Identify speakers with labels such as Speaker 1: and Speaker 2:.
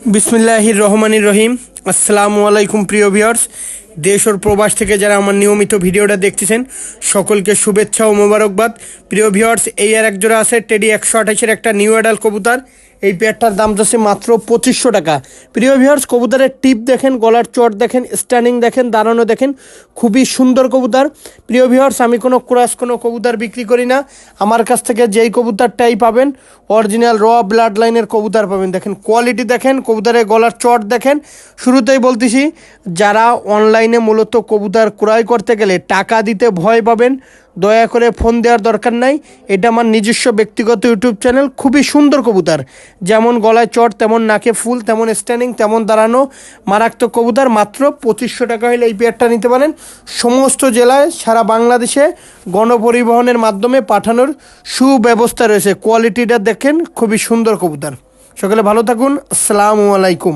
Speaker 1: বিসমিল্লাহির রহমানির রহিম। আসসালামু আলাইকুম প্রিয় ভিউয়ার্স, দেশ ও প্রবাস থেকে যারা আমার নিয়মিত ভিডিওটা দেখতেছেন সকলকে শুভেচ্ছা ও মোবারকবাদ। প্রিয় ভিউয়ার্স, এই আর এক জোড়া আছে টেডি 128-এর একটা নিউ অ্যাডাল কবুতর। এই পেয়ারটার দাম যাচ্ছে মাত্র 2500 টাকা। প্রিয় ভিউয়ার্স, কবুতরের টিপ দেখেন, গলার চট দেখেন, স্ট্যান্ডিং দেখেন, দাঁড়ানো দেখেন, খুবই সুন্দর কবুতর। প্রিয় ভিউয়ার্স, আমি কোনো ক্রস কোনো কবুতর বিক্রি করি না। আমার কাছ থেকে যেই কবুতরটাই পাবেন অরিজিনাল র ব্লাড লাইনের কবুতর পাবেন। দেখেন কোয়ালিটি দেখেন, কবুতরের গলার চট দেখেন। শুরুতেই বলতেছি, যারা অনলাইনে মূলত কবুতর ক্রয় করতে গেলে টাকা দিতে ভয় পাবেন, দয়া করে ফোন দেওয়ার দরকার নাই। এটা আমার নিজস্ব ব্যক্তিগত ইউটিউব চ্যানেল। খুবই সুন্দর কবুতর, যেমন গলায় চট তেমন নাকে ফুল, তেমন স্ট্যান্ডিং তেমন দাঁড়ানো, মারাত্মক কবুতর। মাত্র 2500 টাকা হলে এই পেয়ারটা নিতে পারেন। সমস্ত জেলায় সারা বাংলাদেশে গণপরিবহনের মাধ্যমে পাঠানোর সুব্যবস্থা রয়েছে। কোয়ালিটিটা দেখেন, খুবই সুন্দর কবুতর। সকলে ভালো থাকুন। আসসালামু আলাইকুম।